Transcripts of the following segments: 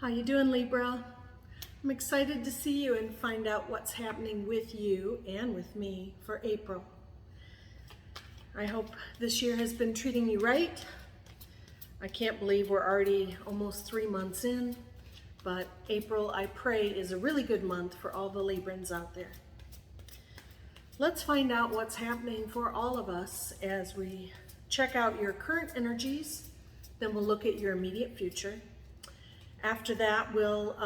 How you doing, Libra? I'm excited to see you and find out what's happening with you and with me for April. I hope this year has been treating you right. I can't believe we're already almost 3 months in, but April, I pray, is a really good month for all the Librans out there. Let's find out what's happening for all of us as we check out your current energies, then we'll look at your immediate future. After that, we'll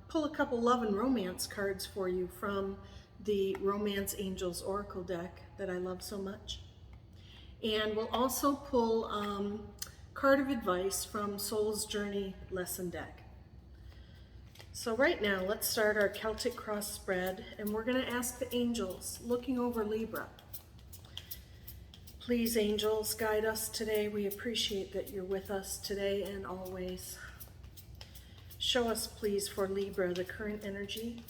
pull a couple love and romance cards for you from the Romance Angels Oracle deck that I love so much. And we'll also pull card of advice from Soul's Journey lesson deck. So right now, let's start our Celtic cross spread, and we're going to ask the angels looking over Libra. Please, angels, guide us today. We appreciate that you're with us today and always. Show us, please, for Libra, the current energy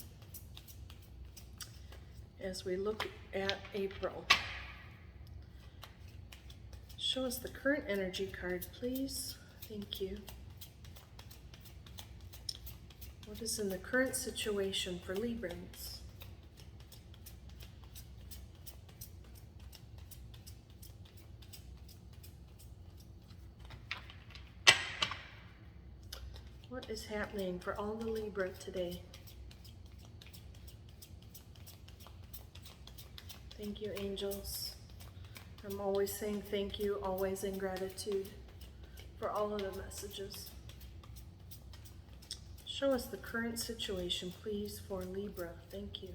as we look at April. Show us the current energy card, please. Thank you. What is in the current situation for Librans? What is happening for all the Libra today? Thank you, angels. I'm always saying thank you, always in gratitude for all of the messages. Show us the current situation, please, for Libra. Thank you.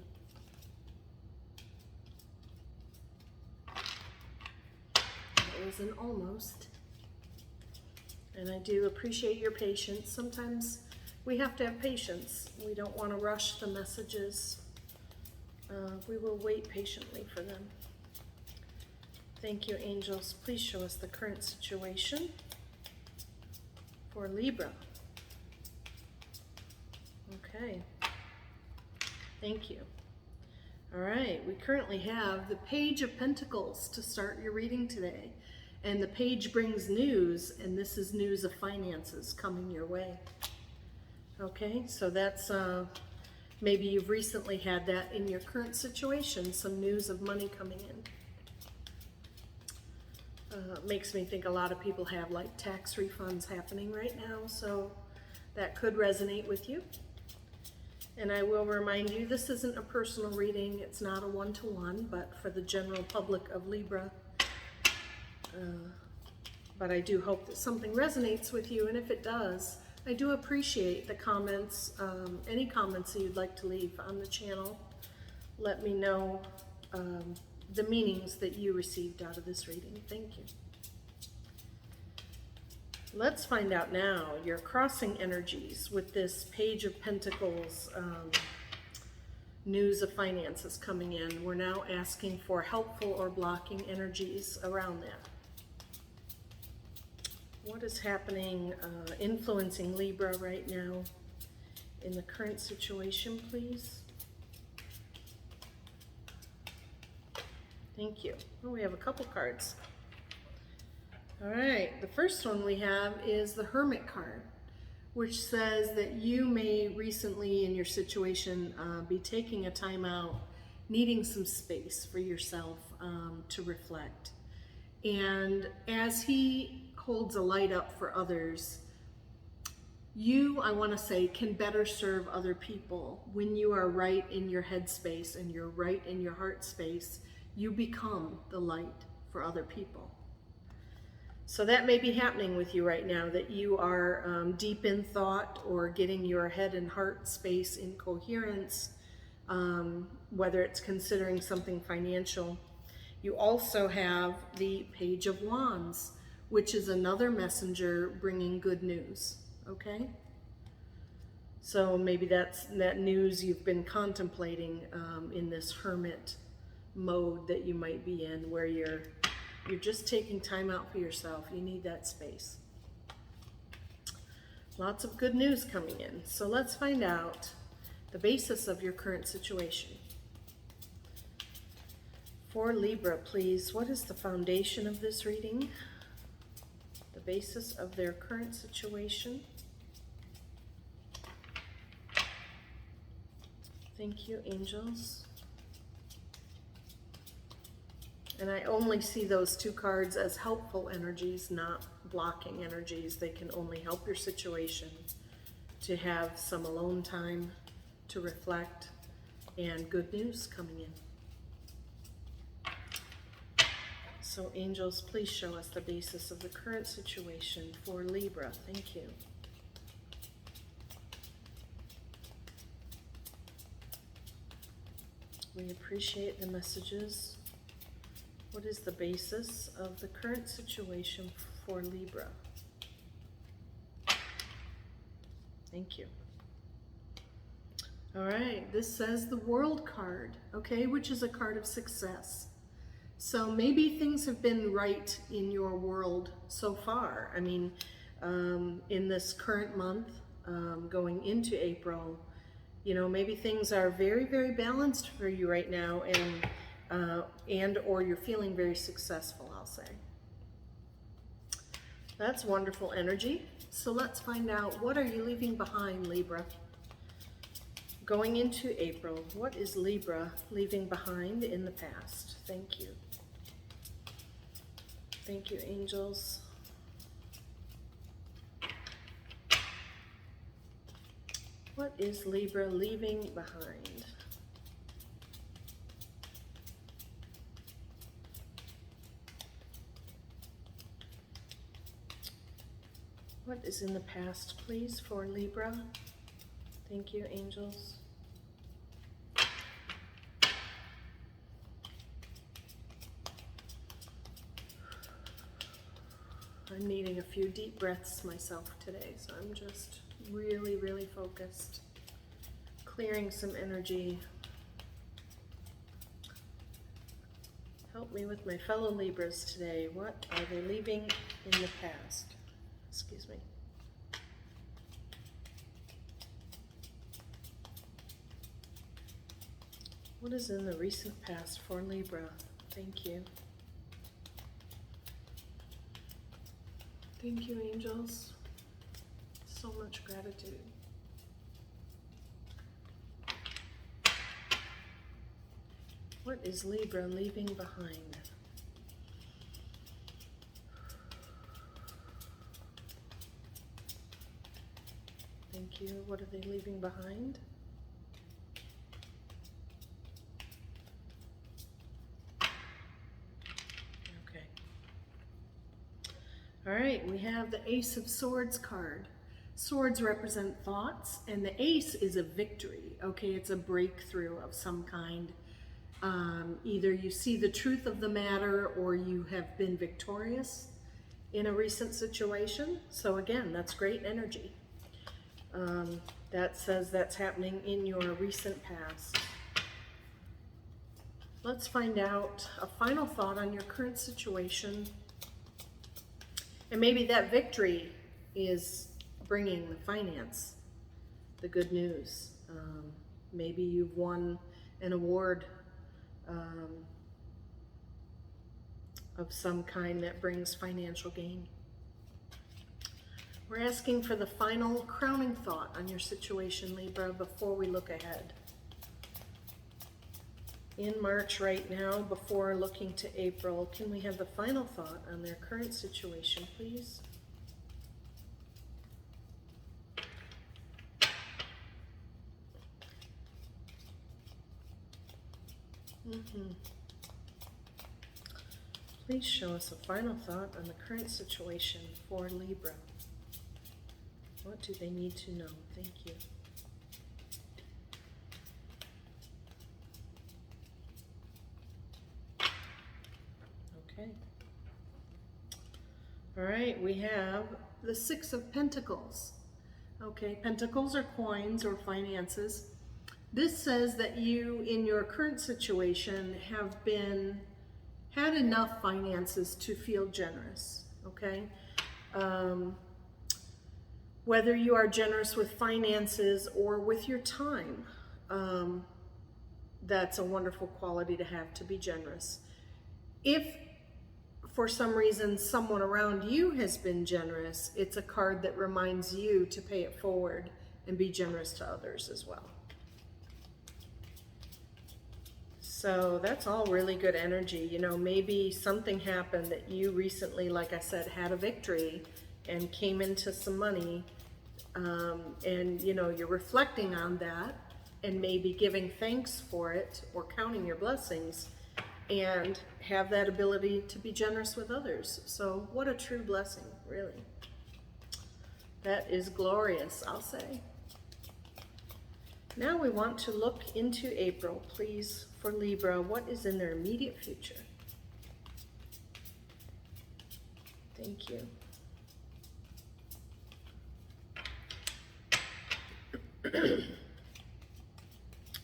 That was an almost. And I do appreciate your patience. Sometimes we have to have patience. We don't want to rush the messages. We will wait patiently for them. Thank you, angels. Please show us the current situation for Libra. Okay. Thank you. All right. We currently have the Page of Pentacles to start your reading today. And the page brings news, and this is news of finances coming your way. Okay, so that's, maybe you've recently had that in your current situation, some news of money coming in. Makes me think a lot of people have like tax refunds happening right now, so that could resonate with you. And I will remind you, this isn't a personal reading, it's not a one-to-one, but for the general public of Libra. But I do hope that something resonates with you, and if it does, I do appreciate the comments, any comments that you'd like to leave on the channel. Let me know the meanings that you received out of this reading. Thank you. Let's find out now your crossing energies with this Page of Pentacles, news of finances coming in. We're now asking for helpful or blocking energies around that. What is happening, influencing Libra right now in the current situation, please? Thank you. Oh, we have a couple cards. All right, the first one we have is the Hermit card, which says that you may recently in your situation be taking a time out, needing some space for yourself to reflect. And as he holds a light up for others, you, I want to say, can better serve other people. When you are right in your head space and you're right in your heart space, you become the light for other people. So that may be happening with you right now, that you are deep in thought or getting your head and heart space in coherence, whether it's considering something financial. You also have the Page of Wands, which is another messenger bringing good news, okay? So maybe that's that news you've been contemplating in this hermit mode that you might be in, where you're just taking time out for yourself. You need that space. Lots of good news coming in. So let's find out the basis of your current situation. For Libra, please, what is the foundation of this reading? The basis of their current situation. Thank you, angels. And I only see those two cards as helpful energies, not blocking energies. They can only help your situation to have some alone time to reflect and good news coming in. So angels, please show us the basis of the current situation for Libra. Thank you. We appreciate the messages. What is the basis of the current situation for Libra? Thank you. All right, this says the World card, okay, which is a card of success. So maybe things have been right in your world so far. I mean, in this current month, going into April, you know, maybe things are very, very balanced for you right now, and or you're feeling very successful, I'll say. That's wonderful energy. So let's find out, what are you leaving behind, Libra? Going into April, what is Libra leaving behind in the past? Thank you. Thank you, angels. What is Libra leaving behind? What is in the past, please, for Libra? Thank you, angels. I'm needing a few deep breaths myself today, so I'm just really, really focused, clearing some energy. Help me with my fellow Libras today. What are they leaving in the past? Excuse me. What is in the recent past for Libra? Thank you. Thank you, angels. So much gratitude. What is Libra leaving behind? Thank you. What are they leaving behind? Okay. All right, we have the Ace of Swords card. Swords represent thoughts, and the ace is a victory, okay? It's a breakthrough of some kind. Either you see the truth of the matter or you have been victorious in a recent situation. So again, that's great energy. That says that's happening in your recent past. Let's find out a final thought on your current situation. And maybe that victory is bringing the finance, the good news. Maybe you've won an award of some kind that brings financial gain. We're asking for the final crowning thought on your situation, Libra, before we look ahead. In March right now, before looking to April, can we have the final thought on their current situation, please? Please show us a final thought on the current situation for Libra. What do they need to know? Thank you. Okay. All right, we have the Six of Pentacles. Okay, pentacles are coins or finances. This says that you, in your current situation, have had enough finances to feel generous, okay? Whether you are generous with finances or with your time, that's a wonderful quality to have, to be generous. If for some reason someone around you has been generous, it's a card that reminds you to pay it forward and be generous to others as well. So that's all really good energy. You know, maybe something happened that you recently, like I said, had a victory and came into some money. And, you know, you're reflecting on that and maybe giving thanks for it or counting your blessings and have that ability to be generous with others. So what a true blessing, really. That is glorious, I'll say. Now we want to look into April, please, for Libra. What is in their immediate future? Thank you.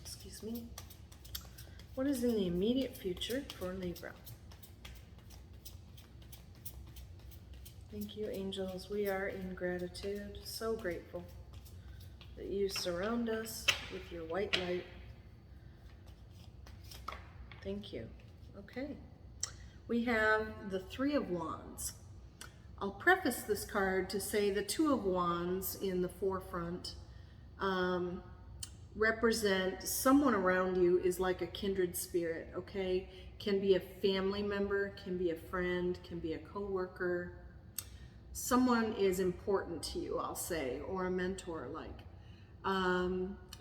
Excuse me. What is in the immediate future for Libra? Thank you, angels. We are in gratitude. So grateful that you surround us with your white light. Thank you. Okay. We have the Three of Wands. I'll preface this card to say the Two of Wands in the forefront represent someone around you is like a kindred spirit, okay? Can be a family member, can be a friend, can be a co-worker. Someone is important to you, I'll say, or a mentor like.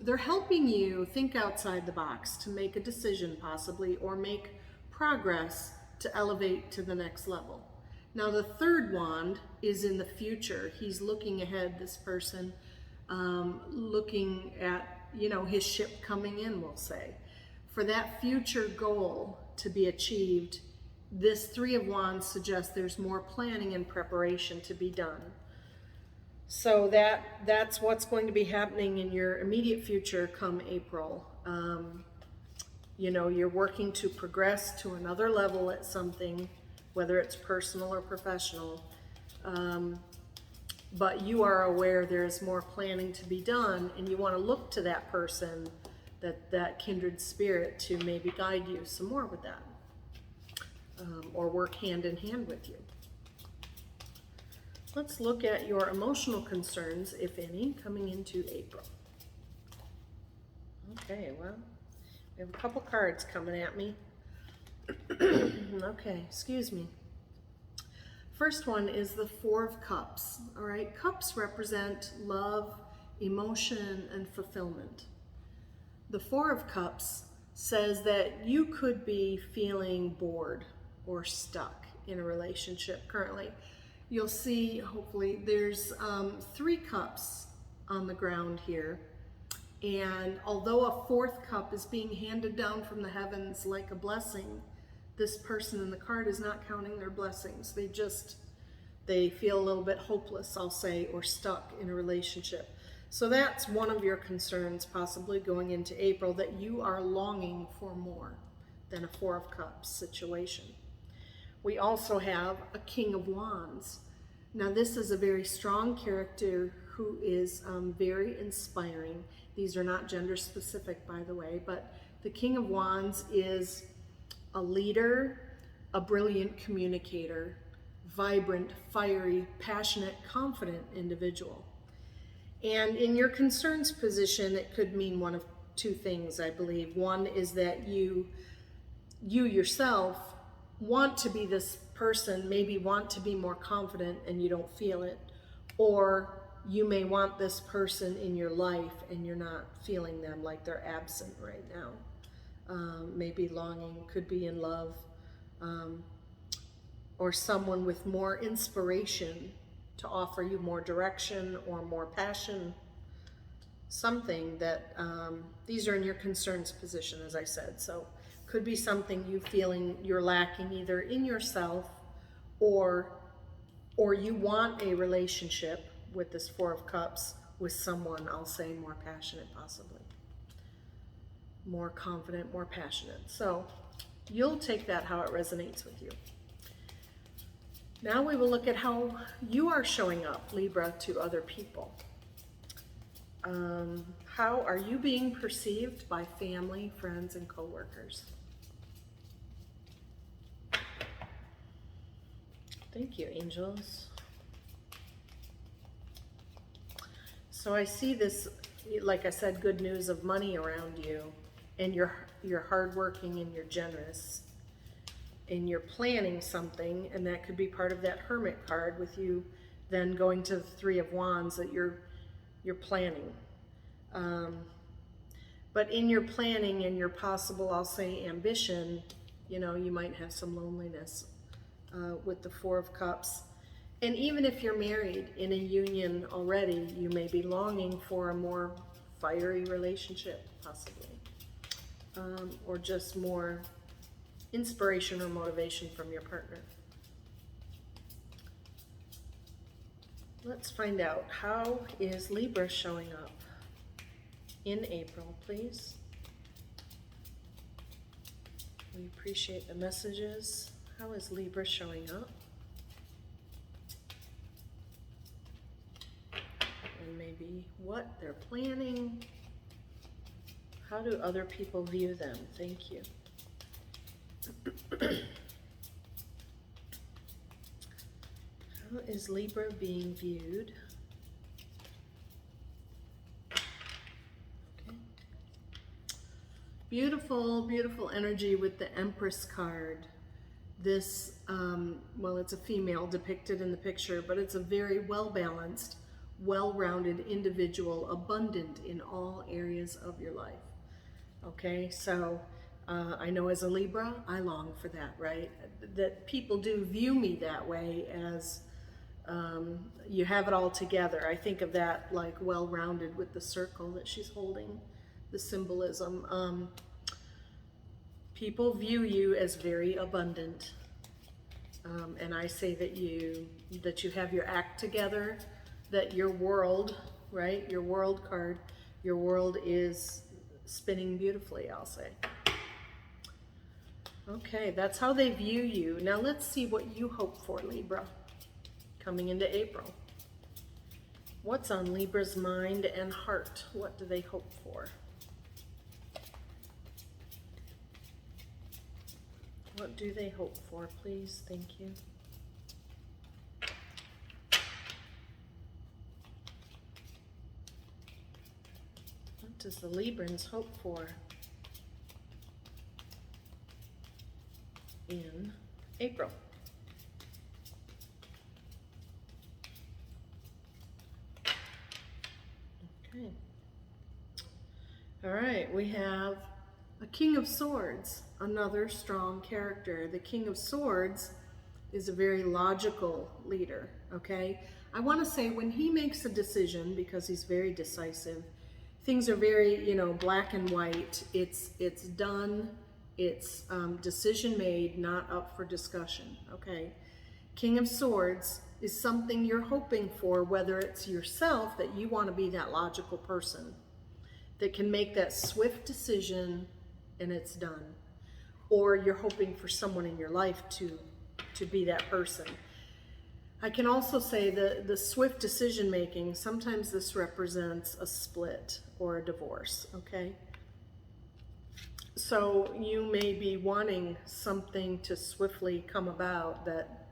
They're helping you think outside the box to make a decision possibly, or make progress to elevate to the next level. Now the third wand is in the future. He's looking ahead, this person, looking at, you know, his ship coming in, we'll say. For that future goal to be achieved, this Three of Wands suggests there's more planning and preparation to be done. So that's what's going to be happening in your immediate future come April. You know, you're working to progress to another level at something, whether it's personal or professional. But you are aware there's more planning to be done, and you want to look to that person, that kindred spirit, to maybe guide you some more with that, or work hand in hand with you. Let's look at your emotional concerns, if any, coming into April. Okay, well, we have a couple cards coming at me. Okay, excuse me. First one is the Four of Cups, all right? Cups represent love, emotion, and fulfillment. The Four of Cups says that you could be feeling bored or stuck in a relationship currently. You'll see, hopefully, there's 3 cups on the ground here. And although a 4th cup is being handed down from the heavens like a blessing, this person in the card is not counting their blessings. They feel a little bit hopeless, I'll say, or stuck in a relationship. So that's one of your concerns possibly going into April, that you are longing for more than a 4 of Cups situation. We also have a King of Wands. Now this is a very strong character who is very inspiring. These are not gender specific, by the way, but the King of Wands is a leader, a brilliant communicator, vibrant, fiery, passionate, confident individual. And in your concerns position, it could mean one of 2 things, I believe. One is that you yourself want to be this person, maybe want to be more confident and you don't feel it. Or you may want this person in your life and you're not feeling them, like they're absent right now. Maybe longing, could be in love, or someone with more inspiration to offer you more direction or more passion. Something that, these are in your concerns position, as I said. So could be something you feeling you're lacking either in yourself, or you want a relationship with this Four of Cups with someone, I'll say, more passionate possibly. More confident, more passionate. So you'll take that how it resonates with you. Now we will look at how you are showing up, Libra, to other people. How are you being perceived by family, friends, and coworkers? Thank you, angels. So I see this, like I said, good news of money around you. and you're hardworking and you're generous, and you're planning something, and that could be part of that Hermit card with you then going to the Three of Wands, that you're planning. But in your planning and your possible, I'll say, ambition, you know, you might have some loneliness with the Four of Cups. And even if you're married in a union already, you may be longing for a more fiery relationship, possibly. Or just more inspiration or motivation from your partner. Let's find out, how is Libra showing up in April, please? We appreciate the messages. How is Libra showing up? And maybe what they're planning. How do other people view them? Thank you. How is Libra being viewed? Okay. Beautiful, beautiful energy with the Empress card. This, well, it's a female depicted in the picture, but it's a very well-balanced, well-rounded individual, abundant in all areas of your life. Okay, so I know as a Libra, I long for that, right? That people do view me that way, as you have it all together. I think of that like well-rounded with the circle that she's holding, the symbolism. People view you as very abundant, and I say that you have your act together, that your world, right, your world card, your world is spinning beautifully, I'll say. Okay, that's how they view you. Now let's see what you hope for, Libra, coming into April. What's on Libra's mind and heart? What do they hope for? What do they hope for, please? Thank you. What does the Librans hope for in April? Okay. All right, we have a King of Swords, another strong character. The King of Swords is a very logical leader, okay? I want to say when he makes a decision, because he's very decisive, things are very, you know, black and white. It's done. It's decision made, not up for discussion, okay? King of Swords is something you're hoping for, whether it's yourself, that you want to be that logical person that can make that swift decision and it's done. Or you're hoping for someone in your life to be that person. I can also say the swift decision making, sometimes this represents a split or a divorce, okay? So you may be wanting something to swiftly come about, that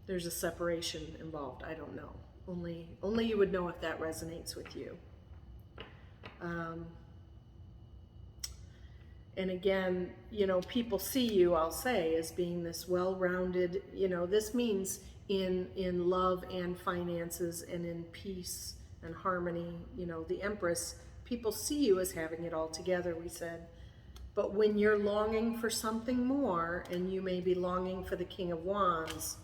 there's a separation involved. I don't know. Only you would know if that resonates with you. And again, you know, people see you, I'll say, as being this well-rounded, you know, this means in love and finances and in peace and harmony. You know, the Empress, people see you as having it all together, we said. But when you're longing for something more, and you may be longing for the King of Wands,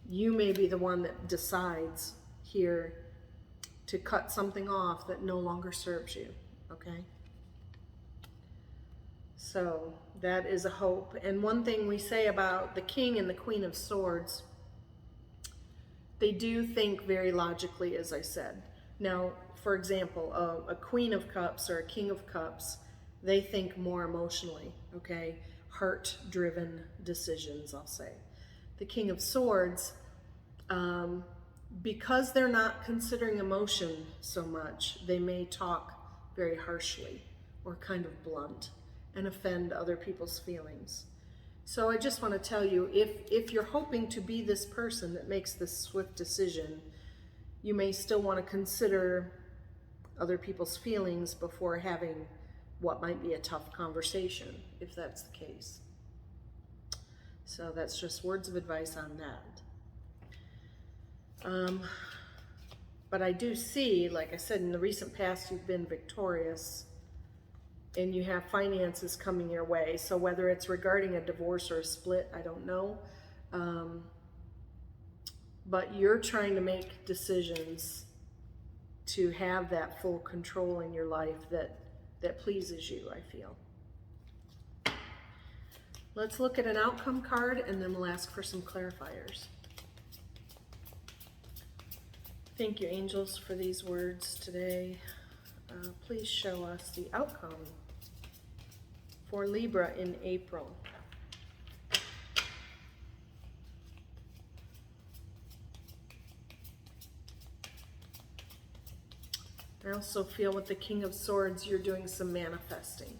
you may be the one that decides here to cut something off that no longer serves you, okay? So that is a hope. And one thing we say about the King and the Queen of Swords, they do think very logically, as I said. Now, for example, a Queen of Cups or a King of Cups, they think more emotionally, okay? Heart-driven decisions, I'll say. The King of Swords, because they're not considering emotion so much, they may talk very harshly or kind of blunt and offend other people's feelings. So I just want to tell you, if you're hoping to be this person that makes this swift decision, you may still want to consider other people's feelings before having what might be a tough conversation, if that's the case. So that's just words of advice on that. But I do see, like I said, in the recent past, you've been victorious and you have finances coming your way. So whether it's regarding a divorce or a split, I don't know. But you're trying to make decisions to have that full control in your life that pleases you, I feel. Let's look at an outcome card and then we'll ask for some clarifiers. Thank you, angels, for these words today. Please show us the outcome for Libra in April. I also feel with the King of Swords, you're doing some manifesting,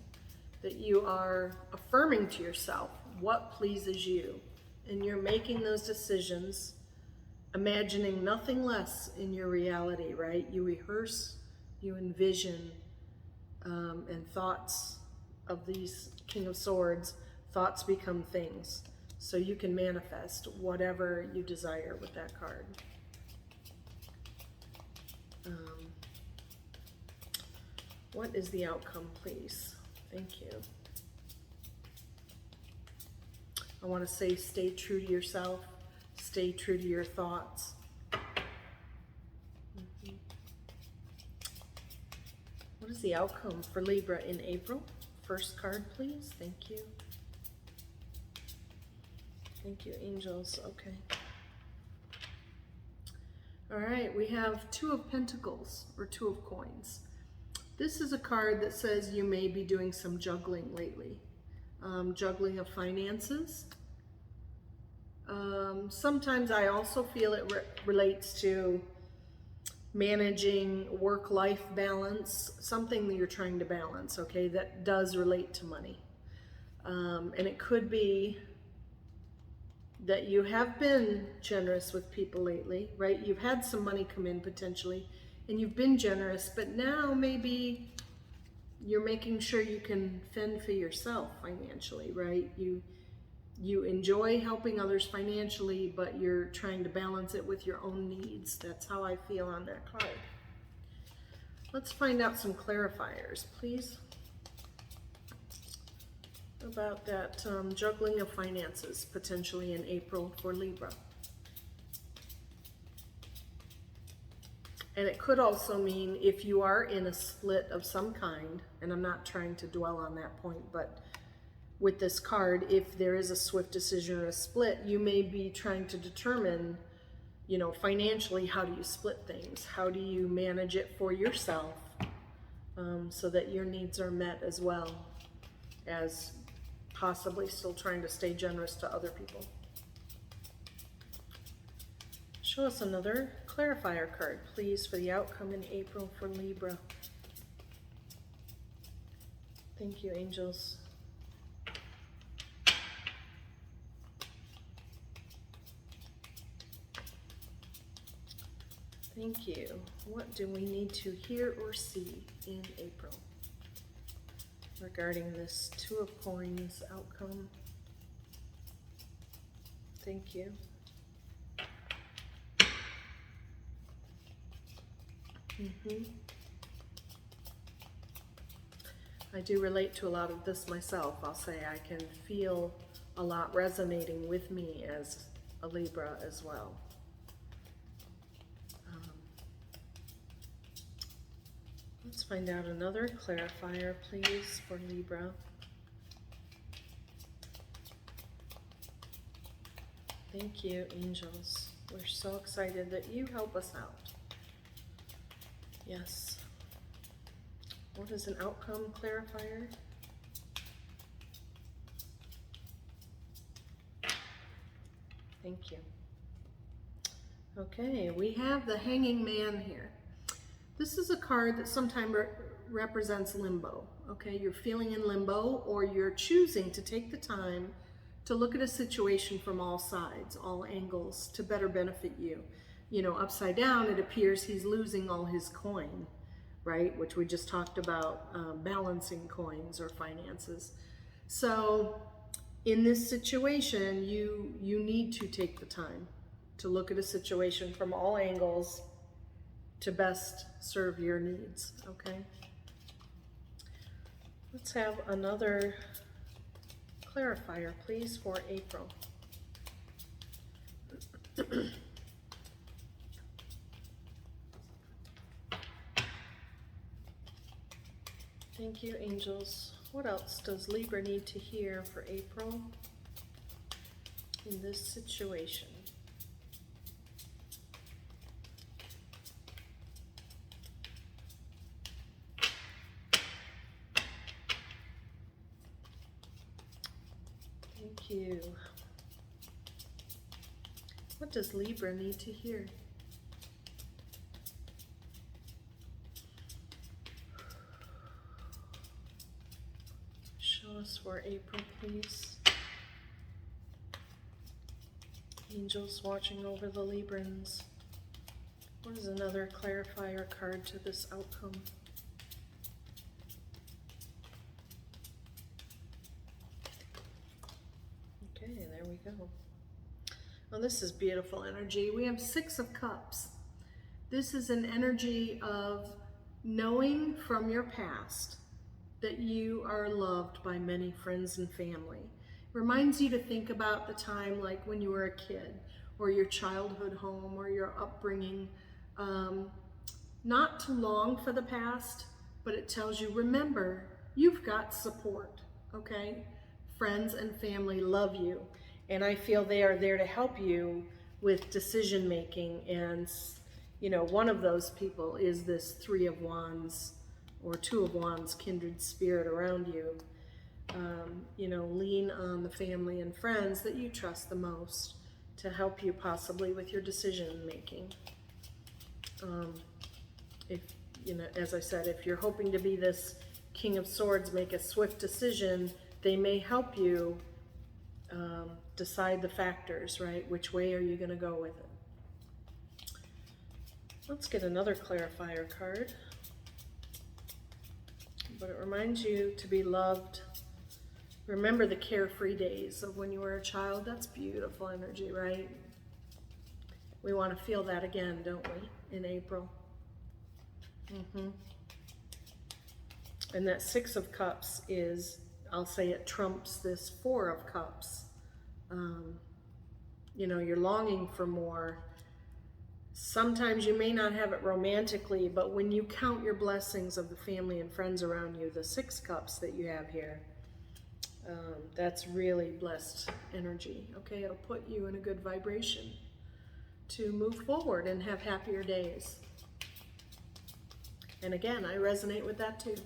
that you are affirming to yourself what pleases you, and you're making those decisions, imagining nothing less in your reality, right? You rehearse, you envision, and thoughts of these King of Swords, thoughts become things. So you can manifest whatever you desire with that card. What is the outcome, please? Thank you. I want to say stay true to yourself, stay true to your thoughts. What is the outcome for Libra in April? First card, please. Thank you. Thank you, angels. Okay. All right, we have Two of Pentacles, or Two of Coins. This is a card that says you may be doing some juggling lately. Juggling of finances. Sometimes I also feel it relates to managing work-life balance, something that you're trying to balance, okay, that does relate to money. And it could be that you have been generous with people lately, right? You've had some money come in potentially, and you've been generous, but now maybe you're making sure you can fend for yourself financially, right? You enjoy helping others financially, but you're trying to balance it with your own needs. That's how I feel on that card. Let's find out some clarifiers, please, about that juggling of finances potentially in April for Libra. And it could also mean if you are in a split of some kind, and I'm not trying to dwell on that point, but with this card, if there is a swift decision or a split, you may be trying to determine, you know, financially, how do you split things? How do you manage it for yourself so that your needs are met as well as possibly still trying to stay generous to other people? Show us another clarifier card, please, for the outcome in April for Libra. Thank you, angels. Thank you. What do we need to hear or see in April regarding this Two of Coins outcome? Thank you. I do relate to a lot of this myself. I'll say I can feel a lot resonating with me as a Libra as well. Let's find out another clarifier, please, for Libra. Thank you, angels. We're so excited that you help us out. Yes. What is an outcome clarifier? Thank you. Okay, we have the Hanging Man here. This is a card that sometimes represents limbo. Okay, you're feeling in limbo, or you're choosing to take the time to look at a situation from all sides, all angles, to better benefit you. You know, upside down, it appears he's losing all his coin. right? Which we just talked about, balancing coins or finances. So in this situation, you need to take the time to look at a situation from all angles to best serve your needs, okay? Let's have another clarifier, please, for April. Thank you, angels. What else does Libra need to hear for April in this situation? Thank you. What does Libra need to hear? Show us for April, please. Angels watching over the Librans. What is another clarifier card to this outcome? Okay, there we go. Well, this is beautiful energy. We have 6 of Cups. This is an energy of knowing from your past that you are loved by many friends and family. Reminds you to think about the time like when you were a kid, or your childhood home, or your upbringing. Not to long for the past, but it tells you, remember, you've got support, okay? Friends and family love you, and I feel they are there to help you with decision making. And you know, one of those people is this 3 of Wands or 2 of Wands kindred spirit around you. You know, lean on the family and friends that you trust the most to help you possibly with your decision making. If, you know, as I said, if you're hoping to be this King of Swords, make a swift decision, they may help you decide the factors, right? Which way are you going to go with it? Let's get another clarifier card. But it reminds you to be loved. Remember the carefree days of when you were a child. That's beautiful energy, right? We want to feel that again, don't we, in April? And that 6 of Cups is, I'll say it trumps this 4 of Cups. You know, you're longing for more. Sometimes you may not have it romantically, but when you count your blessings of the family and friends around you, the 6 Cups that you have here, that's really blessed energy, okay? It'll put you in a good vibration to move forward and have happier days. And again, I resonate with that too.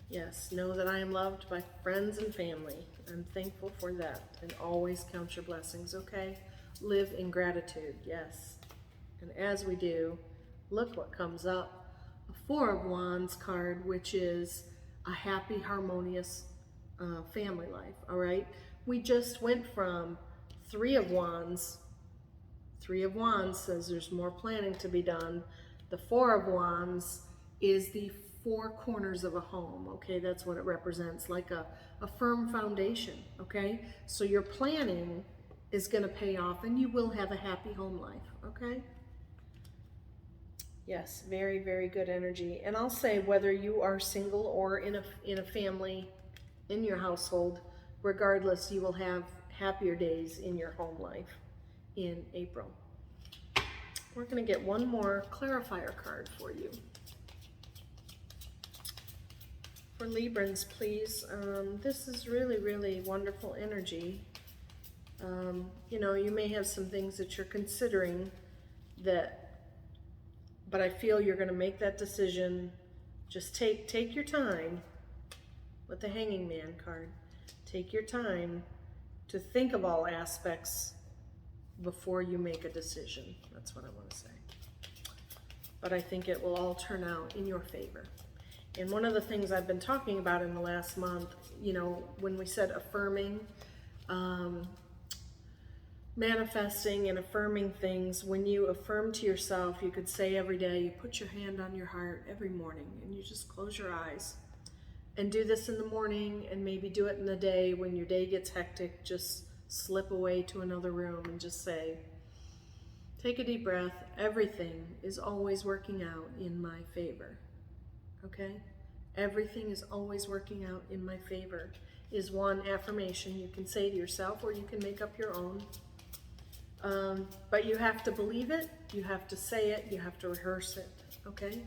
Yes, know that I am loved by friends and family. I'm thankful for that. And always count your blessings, okay? Live in gratitude, yes. And as we do, look what comes up. A 4 of Wands card, which is a happy, harmonious family life, all right? We just went from 3 of Wands. 3 of Wands says there's more planning to be done. The 4 of Wands is the 4 corners of a home, okay? That's what it represents, like a firm foundation, okay? So your planning is going to pay off, and you will have a happy home life, okay? Yes, very, very good energy. And I'll say whether you are single or in a family, in your household, regardless, you will have happier days in your home life in April. We're going to get one more clarifier card for you. For Librans, please. This is really, really wonderful energy. You know, you may have some things that you're considering but I feel you're going to make that decision. Just take your time with the Hanging Man card. Take your time to think of all aspects before you make a decision. That's what I want to say. But I think it will all turn out in your favor. And one of the things I've been talking about in the last month, you know, when we said affirming, manifesting and affirming things. When you affirm to yourself, you could say every day, you put your hand on your heart every morning and you just close your eyes and do this in the morning, and maybe do it in the day when your day gets hectic. Just slip away to another room and just say, take a deep breath. Everything is always working out in my favor. Okay? Everything is always working out in my favor is one affirmation you can say to yourself, or you can make up your own. But you have to believe it, you have to say it, you have to rehearse it, okay?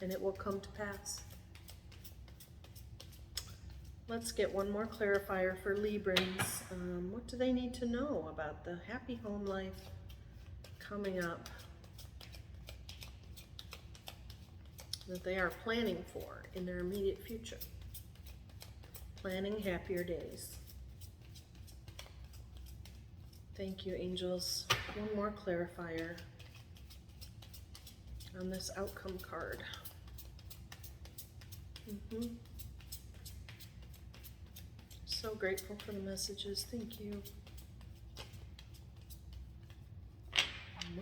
And it will come to pass. Let's get one more clarifier for Librans. What do they need to know about the happy home life coming up that they are planning for in their immediate future? Planning happier days. Thank you, angels. One more clarifier on this outcome card. So grateful for the messages. Thank you.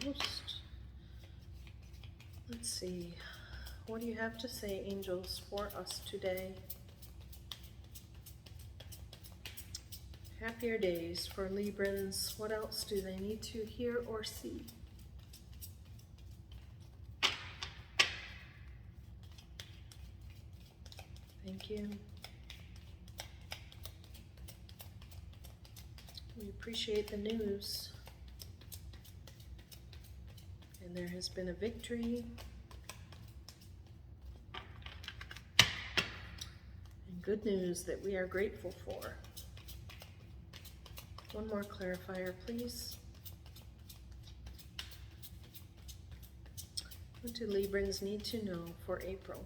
Almost. Let's see. What do you have to say, angels, for us today? Happier days for Librans. What else do they need to hear or see? Thank you. We appreciate the news. And there has been a victory. And good news that we are grateful for. One more clarifier, please. What do Librans need to know for April?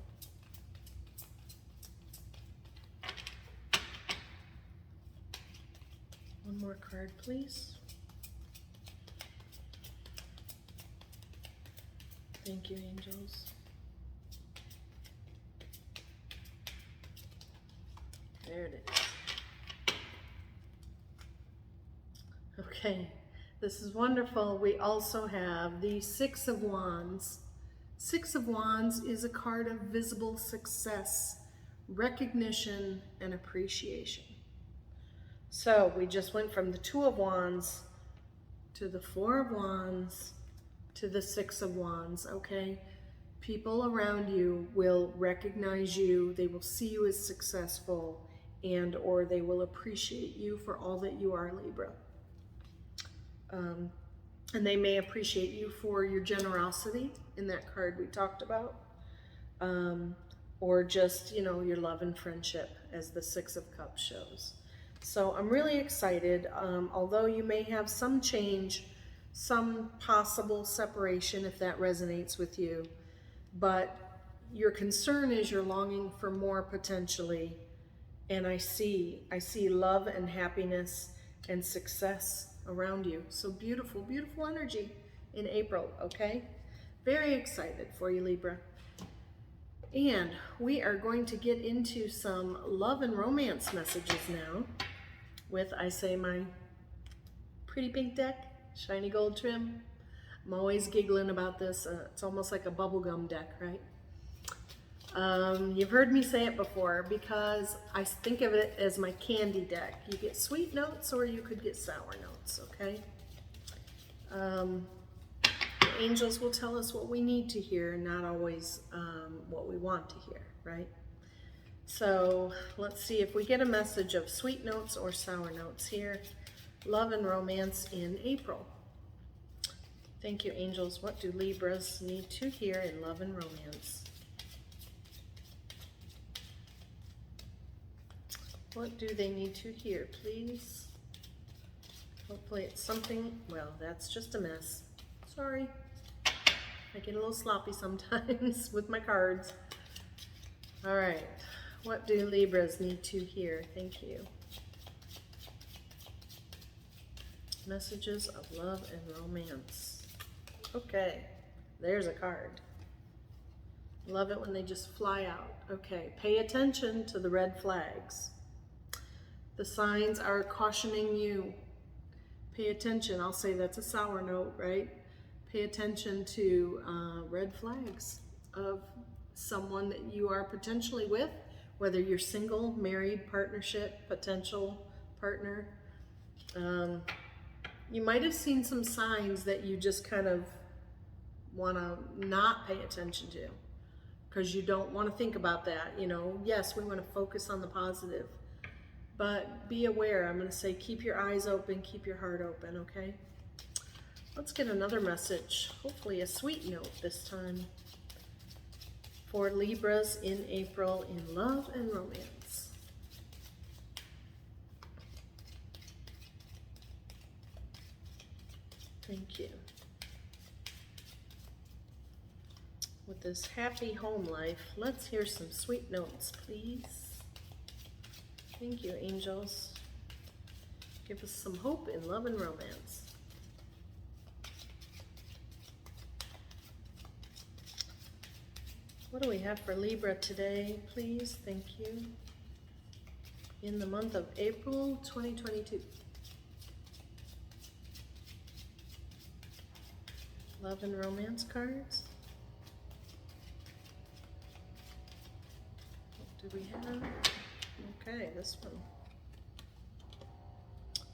One more card, please. Thank you, angels. There it is. Okay, this is wonderful. We also have the Six of Wands. Six of Wands is a card of visible success, recognition, and appreciation. So we just went from the Two of Wands to the Four of Wands to the Six of Wands, okay? People around you will recognize you, they will see you as successful, and or they will appreciate you for all that you are, Libra. And they may appreciate you for your generosity in that card we talked about, or just, you know, your love and friendship, as the Six of Cups shows. So I'm really excited, although you may have some change, some possible separation if that resonates with you, but your concern is you're longing for more potentially, and I see love and happiness and success around you. So beautiful, beautiful energy in April, okay? Very excited for you, Libra. And we are going to get into some love and romance messages now with, I say, my pretty pink deck, shiny gold trim. I'm always giggling about this. It's almost like a bubblegum deck, right? You've heard me say it before because I think of it as my candy deck. You get sweet notes or you could get sour notes, okay? The angels will tell us what we need to hear, not always what we want to hear, right? So let's see if we get a message of sweet notes or sour notes here. Love and romance in April. Thank you, angels. What do Libras need to hear in love and romance? What do they need to hear, please? Hopefully it's something, well, that's just a mess. Sorry. I get a little sloppy sometimes with my cards. All right. What do Libras need to hear? Thank you. Messages of love and romance. Okay. There's a card. Love it when they just fly out. Okay. Pay attention to the red flags. The signs are cautioning you. Pay attention. I'll say that's a sour note, right? Pay attention to red flags of someone that you are potentially with, whether you're single, married, partnership, potential partner. You might have seen some signs that you just kind of want to not pay attention to because you don't want to think about that. You know, yes, we want to focus on the positive, but be aware. I'm going to say keep your eyes open, keep your heart open, okay? Let's get another message, hopefully a sweet note this time, for Libras in April in love and romance. Thank you. With this happy home life, let's hear some sweet notes, please. Thank you, angels. Give us some hope in love and romance. What do we have for Libra today, please? Thank you. In the month of April 2022. Love and romance cards. What do we have? Okay, this one.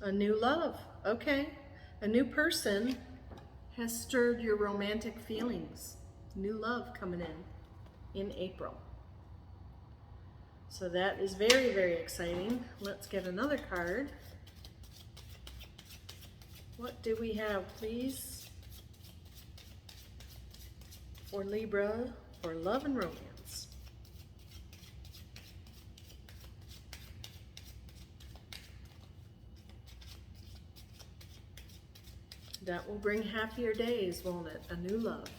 A new love. Okay. A new person has stirred your romantic feelings. New love coming in April. So that is very, very exciting. Let's get another card. What do we have, please? For Libra, for love and romance. That will bring happier days, won't it? A new love.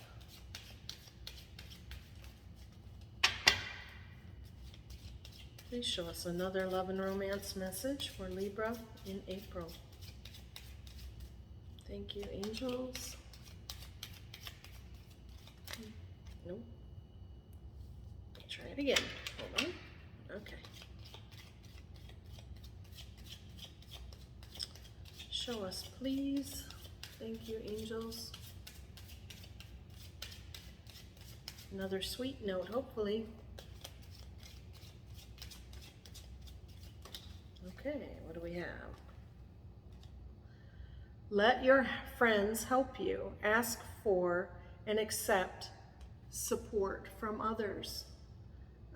Please show us another love and romance message for Libra in April. Thank you, angels. Nope. Try it again. Hold on. Okay. Show us, please. Thank you, angels. Another sweet note, hopefully. Okay, what do we have? Let your friends help you. Ask for and accept support from others.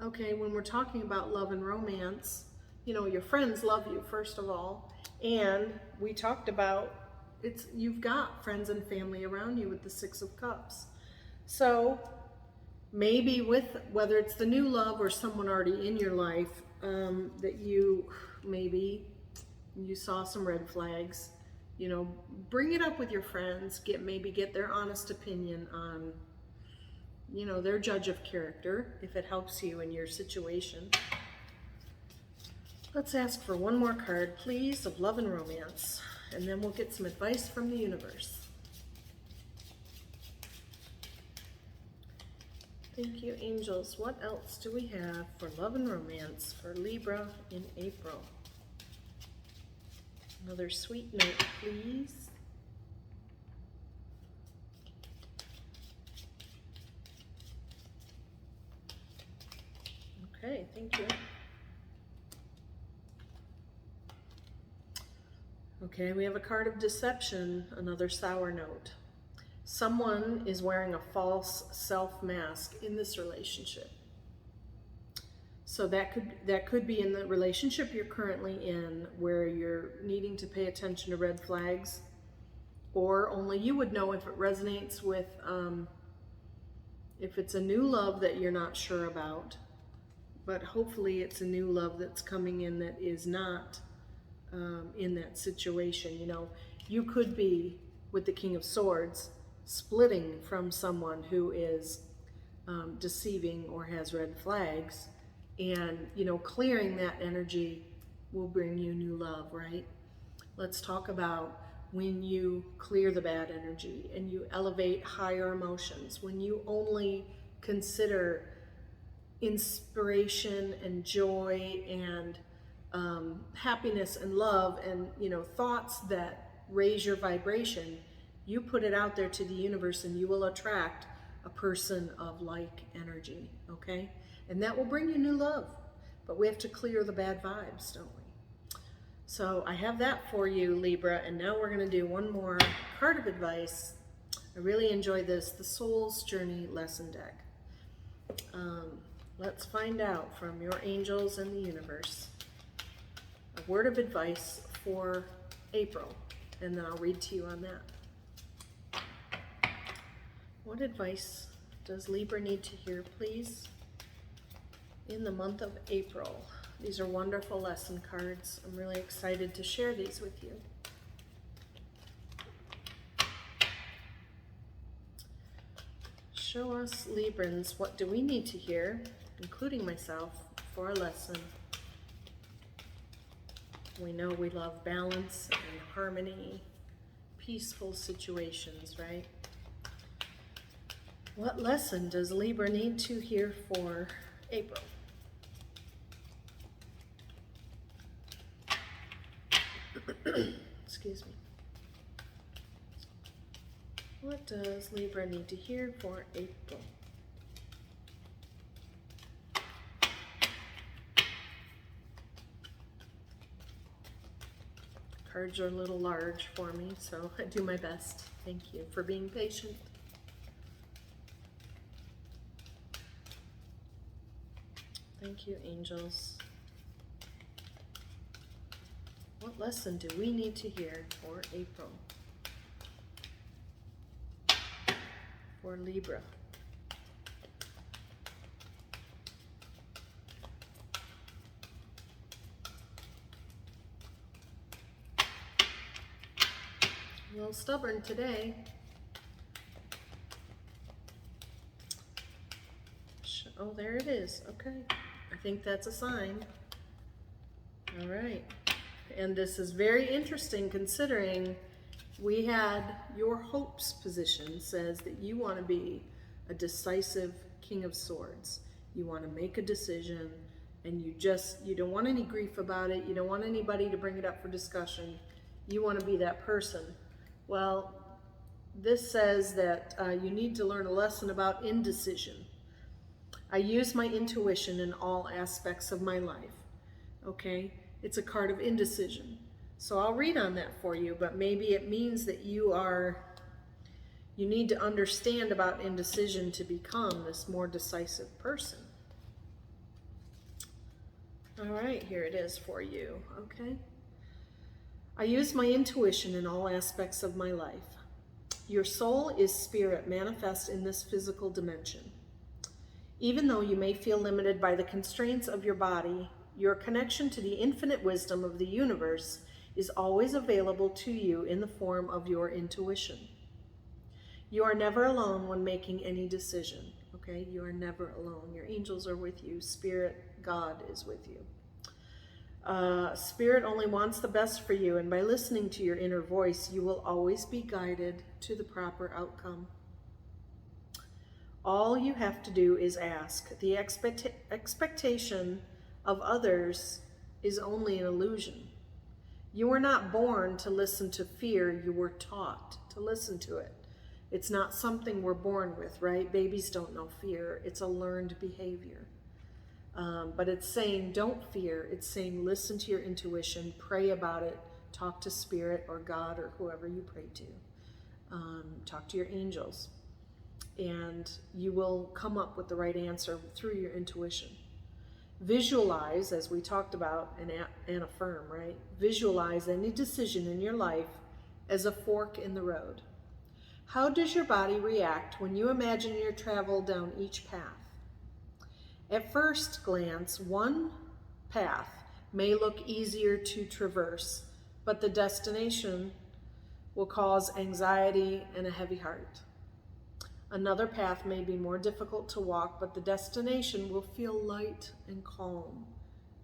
Okay, when we're talking about love and romance, you know, your friends love you, first of all. And we talked about you've got friends and family around you with the Six of Cups. So maybe with, whether it's the new love or someone already in your life, that you saw some red flags, you know, bring it up with your friends, get their honest opinion on, you know, their judge of character, if it helps you in your situation. Let's ask for one more card, please, of love and romance, and then we'll get some advice from the universe. Thank you, angels. What else do we have for love and romance for Libra in April? Another sweet note, please. Okay, thank you. Okay, we have a card of deception, another sour note. Someone is wearing a false self mask in this relationship. So that could be in the relationship you're currently in, where you're needing to pay attention to red flags, or only you would know if it resonates with, if it's a new love that you're not sure about. But hopefully it's a new love that's coming in that is not in that situation. You know, you could be, with the King of Swords, splitting from someone who is deceiving or has red flags, and, you know, clearing that energy will bring you new love, right? Let's talk about when you clear the bad energy and you elevate higher emotions, when you only consider inspiration and joy and happiness and love and, you know, thoughts that raise your vibration, you put it out there to the universe and you will attract a person of like energy, okay? And that will bring you new love. But we have to clear the bad vibes, don't we? So I have that for you, Libra, and now we're going to do one more card of advice. I really enjoy this, the Soul's Journey Lesson Deck. Let's find out from your angels and the universe a word of advice for April, and then I'll read to you on that. What advice does Libra need to hear, please, in the month of April? These are wonderful lesson cards. I'm really excited to share these with you. Show us, Librans, what do we need to hear, including myself, for a lesson. We know we love balance and harmony, peaceful situations, right? What lesson does Libra need to hear for April? Excuse me. What does Libra need to hear for April? Cards are a little large for me, so I do my best. Thank you for being patient. Thank you, angels. What lesson do we need to hear for April? For Libra. A little stubborn today. Oh, there it is. Okay. I think that's a sign. All right. And this is very interesting considering we had your hopes position says that you want to be a decisive King of Swords. You want to make a decision and you don't want any grief about it. You don't want anybody to bring it up for discussion. You want to be that person. Well, this says that you need to learn a lesson about indecision. I use my intuition in all aspects of my life. Okay? It's a card of indecision. So I'll read on that for you, but maybe it means that you need to understand about indecision to become this more decisive person. All right, here it is for you, okay? I use my intuition in all aspects of my life. Your soul is spirit manifest in this physical dimension. Even though you may feel limited by the constraints of your body, your connection to the infinite wisdom of the universe is always available to you in the form of your intuition. You are never alone when making any decision, okay? You are never alone. Your angels are with you. Spirit, God is with you. Spirit only wants the best for you, and by listening to your inner voice, you will always be guided to the proper outcome. All you have to do is ask. The expectation of others is only an illusion. You were not born to listen to fear, you were taught to listen to it. It's not something we're born with, right? Babies don't know fear. It's a learned behavior. But it's saying don't fear. It's saying listen to your intuition, pray about it, talk to Spirit or God or whoever you pray to. Talk to your angels. And you will come up with the right answer through your intuition. Visualize, as we talked about, and affirm, right? Visualize any decision in your life as a fork in the road. How does your body react when you imagine your travel down each path? At first glance, one path may look easier to traverse, but the destination will cause anxiety and a heavy heart. Another path may be more difficult to walk, but the destination will feel light and calm,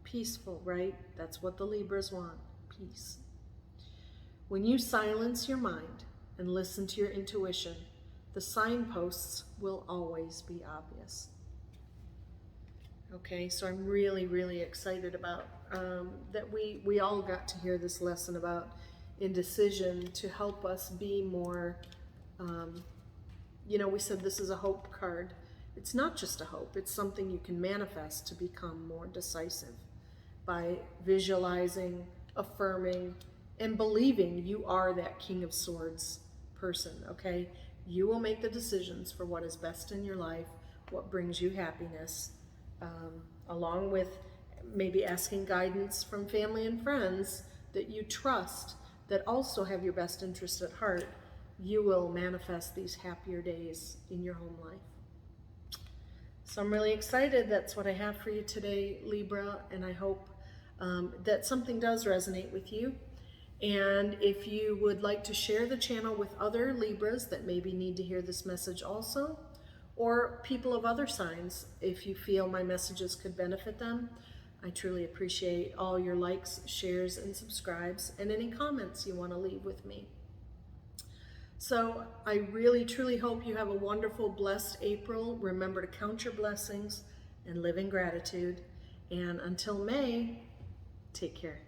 peaceful, right? That's what the Libras want, peace. When you silence your mind and listen to your intuition, the signposts will always be obvious. Okay, so I'm really, really excited about that we all got to hear this lesson about indecision to help us be more, you know, we said this is a hope card. It's not just a hope, it's something you can manifest to become more decisive by visualizing, affirming, and believing you are that King of Swords person, okay? You will make the decisions for what is best in your life, what brings you happiness, along with maybe asking guidance from family and friends that you trust, that also have your best interest at heart. You will manifest these happier days in your home life. So I'm really excited. That's what I have for you today, Libra, and I hope that something does resonate with you. And if you would like to share the channel with other Libras that maybe need to hear this message also, or people of other signs, if you feel my messages could benefit them, I truly appreciate all your likes, shares, and subscribes, and any comments you want to leave with me. So I really, truly hope you have a wonderful, blessed April. Remember to count your blessings and live in gratitude. And until May, take care.